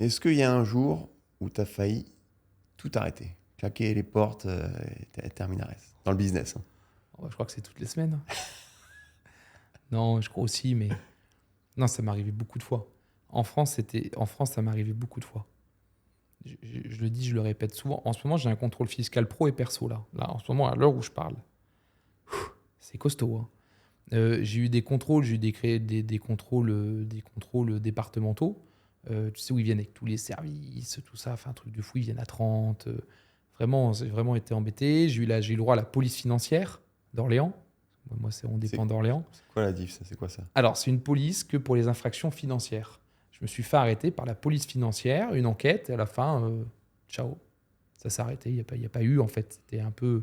Est-ce qu'il y a un jour où tu as failli tout arrêter, claquer les portes et terminares dans le business, hein? Je crois que c'est toutes les semaines. Non, je crois aussi, mais non, ça m'est arrivé beaucoup de fois. En France, ça m'est arrivé beaucoup de fois. Je le dis, je le répète souvent. En ce moment, j'ai un contrôle fiscal pro et perso là. Là, en ce moment, à l'heure où je parle, c'est costaud, hein. J'ai eu des contrôles, j'ai eu des contrôles départementaux. Tu sais où ils viennent avec tous les services, tout ça, enfin un truc de fou. Ils viennent à 30. Vraiment, j'ai vraiment été embêté. J'ai eu le droit à la police financière d'Orléans. Moi, on C'est dépend d'Orléans. c'est quoi la diff, ça? C'est quoi ça? Alors, c'est une police que pour les infractions financières. Je me suis fait arrêter par la police financière, une enquête, et à la fin, ciao. Ça s'est arrêté. Il y a pas eu, en fait. C'était un peu.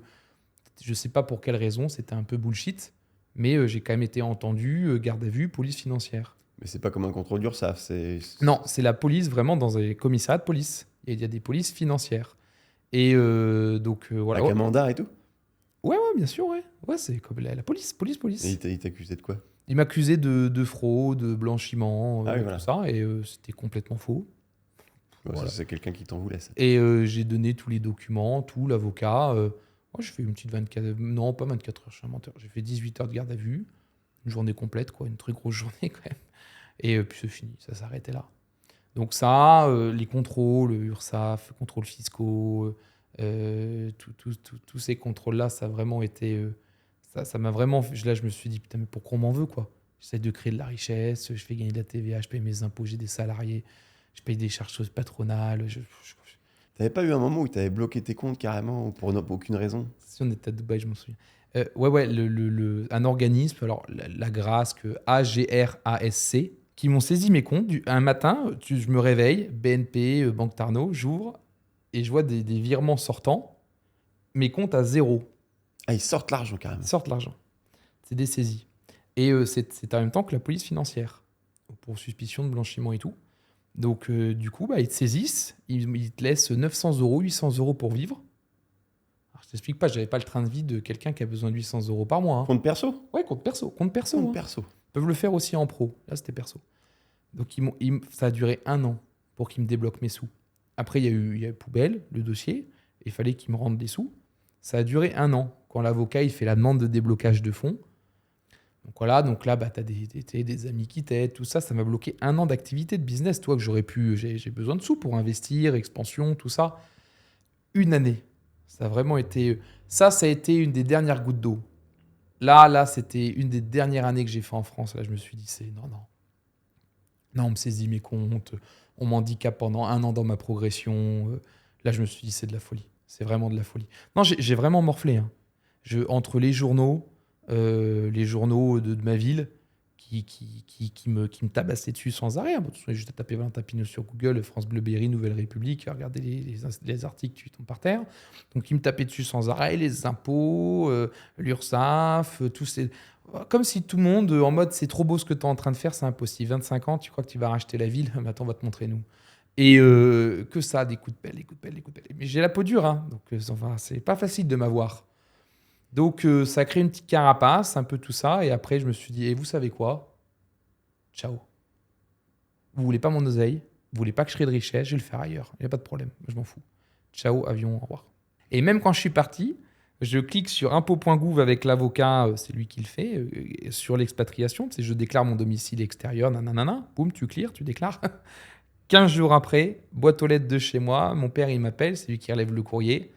Je ne sais pas pour quelle raison, c'était un peu bullshit. Mais j'ai quand même été entendu, garde à vue, police financière. Mais c'est pas comme un contrôle d'URSSAF, Non, c'est la police vraiment dans les commissariats de police. Et il y a des polices financières. Et donc, voilà. avec un mandat et tout. Ouais, ouais, bien sûr, ouais. Ouais, c'est comme la police, Et police. il t'accusait de quoi? Il m'accusait de fraude, de blanchiment, Ah oui, tout voilà. ça. Et c'était complètement faux. Ouais, ça, Voilà. c'est quelqu'un qui t'en voulait, ça. Et j'ai donné tous les documents, tout, l'avocat. Moi, je fais une petite 24... Non, pas 24 heures, je suis un menteur. J'ai fait 18 heures de garde à vue. Une journée complète, quoi. Une très grosse journée, quand même. Et puis c'est fini. Ça s'arrêtait là. Donc ça, les contrôles, URSSAF, contrôles fiscaux, tous ces contrôles-là, ça a vraiment été... ça m'a vraiment... Là, je me suis dit, putain, mais pourquoi on m'en veut, quoi? J'essaie de créer de la richesse, je fais gagner de la TVA, je paye mes impôts, j'ai des salariés, je paye des charges patronales. T'avais pas eu un moment où t'avais bloqué tes comptes carrément pour aucune raison? Si on était à Dubaï, je m'en souviens. Ouais, ouais, un organisme, alors la Grasc, AGRASC, qui m'ont saisi mes comptes. Un matin, je me réveille, BNP, Banque Tarno, j'ouvre et je vois des virements sortants, mes comptes à zéro. Ah, ils sortent l'argent Ils carrément. sortent l'argent. C'est des saisies. Et c'est en même temps que la police financière, pour suspicion de blanchiment et tout. Donc, du coup, bah, ils te saisissent, ils te laissent 900 euros, 800 euros pour vivre. Alors, je t'explique pas, j'avais pas le train de vie de quelqu'un qui a besoin de 800 euros par mois, hein. Compte perso? Ouais, compte perso, compte perso, Compte hein. perso. Ils peuvent le faire aussi en pro. Là, c'était perso. Donc, ça a duré 1 an pour qu'ils me débloquent mes sous. Après, il y a eu poubelle, le dossier. Il fallait qu'ils me rendent des sous. Ça a duré 1 an. Quand l'avocat il fait la demande de déblocage de fonds. Donc voilà, donc là, bah, tu as des amis qui t'aident, tout ça. Ça m'a bloqué 1 an d'activité de business. Toi, que j'aurais pu. J'ai besoin de sous pour investir, expansion, tout ça. Une année. Ça a vraiment été. Ça a été une des dernières gouttes d'eau. Là, c'était une des dernières années que j'ai fait en France. Là, je me suis dit, c'est non, non. Non, on me saisit mes comptes, on m'handicape pendant 1 an dans ma progression. Là, je me suis dit, c'est de la folie. C'est vraiment de la folie. Non, j'ai vraiment morflé, hein. Entre les journaux de ma ville qui me tabassaient dessus sans arrêt. Bon, j'ai juste à taper Valentin Pinault sur Google, France Bleu Berry, Nouvelle République, regarder les articles qui tombent par terre. Donc, ils me tapaient dessus sans arrêt, les impôts, l'URSSAF, tous ces... Comme si tout le monde, en mode, c'est trop beau ce que tu es en train de faire, c'est impossible. 25 ans, tu crois que tu vas racheter la ville, mais attends, on va te montrer nous. Et que ça, des coups de pelle, des coups de pelle, des coups de pelle. Mais j'ai la peau dure, hein, donc enfin, c'est pas facile de m'avoir. Donc ça a créé une petite carapace, un peu tout ça, et après je me suis dit, et vous savez quoi? Ciao. Vous voulez pas mon oseille, vous voulez pas que je crée de richesse, je vais le faire ailleurs, il n'y a pas de problème, je m'en fous. Ciao, avion, au revoir. Et même quand je suis parti, je clique sur impôt.gouv avec l'avocat, c'est lui qui le fait, sur l'expatriation, tu sais, je déclare mon domicile extérieur, nanana, boum, tu clears, tu déclares. 15 jours après, boîte aux lettres de chez moi, mon père il m'appelle, c'est lui qui relève le courrier,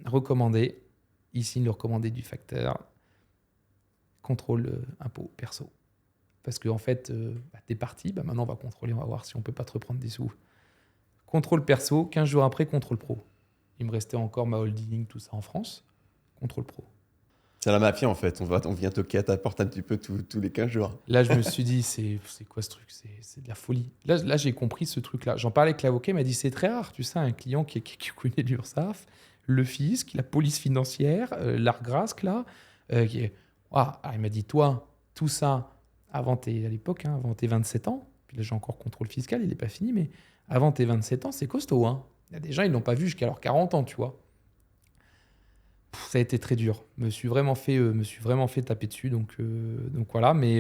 recommandé, il signe le recommandé du facteur, contrôle impôt perso. Parce qu'en fait, t'es parti, maintenant on va contrôler, on va voir si on peut pas te reprendre des sous. Contrôle perso, 15 jours après, contrôle pro. Il me restait encore ma holding, tout ça en France, contrôle pro. C'est la mafia en fait. On vient toquer à ta porte un petit peu tous les 15 jours. Là, je me suis dit, c'est quoi ce truc? C'est de la folie. Là j'ai compris ce truc-là. J'en parlais avec l'avocat, il m'a dit, c'est très rare, tu sais, un client qui connaît l'URSSAF, le fisc, la police financière, l'ARGRASC, là. Il m'a dit, toi, tout ça, à l'époque, hein, avant tes 27 ans, puis là j'ai encore contrôle fiscal, il n'est pas fini, mais avant tes 27 ans, c'est costaud, hein. Il y a des gens, ils ne l'ont pas vu jusqu'à leurs 40 ans, tu vois. Ça a été très dur. Me suis vraiment fait taper dessus, donc voilà. Mais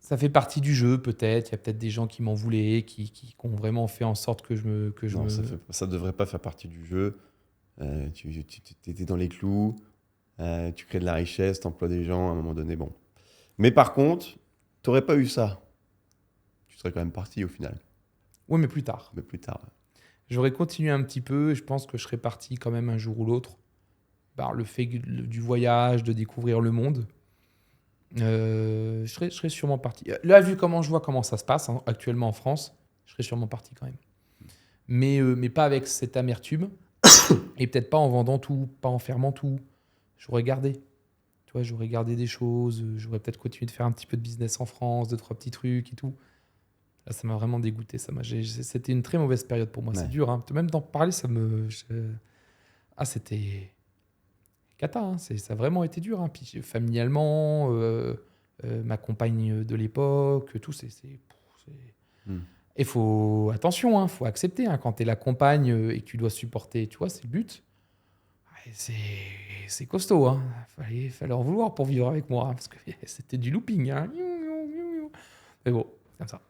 Ça fait partie du jeu, peut-être. Il y a peut-être des gens qui m'en voulaient, qui ont vraiment fait en sorte que je me. Non, ça devrait pas faire partie du jeu. Tu étais dans les clous, tu crées de la richesse, tu emploies des gens à un moment donné. Bon. Mais par contre, tu n'aurais pas eu ça. Tu serais quand même parti au final, Oui, mais plus tard. mais plus tard. J'aurais continué un petit peu et je pense que je serais parti quand même un jour ou l'autre par le fait du voyage, de découvrir le monde. Je serais sûrement parti. Là, vu comment je vois comment ça se passe hein, actuellement en France, je serais sûrement parti quand même. Mais pas avec cette amertume et peut-être pas en vendant tout, pas en fermant tout. J'aurais gardé. Tu vois, j'aurais gardé des choses. J'aurais peut-être continué de faire un petit peu de business en France, deux, trois petits trucs et tout. Là, ça m'a vraiment dégoûté. C'était une très mauvaise période pour moi. Ouais. C'est dur. Hein. Même d'en parler, Ah, c'était cata. Hein. Ça a vraiment été dur. Hein. Puis familialement, ma compagne de l'époque, tout, Hmm. Et faut attention, hein, faut accepter. Hein, quand tu es la compagne et que tu dois supporter, tu vois, c'est le but. Ouais, c'est costaud. Hein. Fallait en vouloir pour vivre avec moi. Hein, parce que c'était du looping. Hein. Mais bon, comme ça.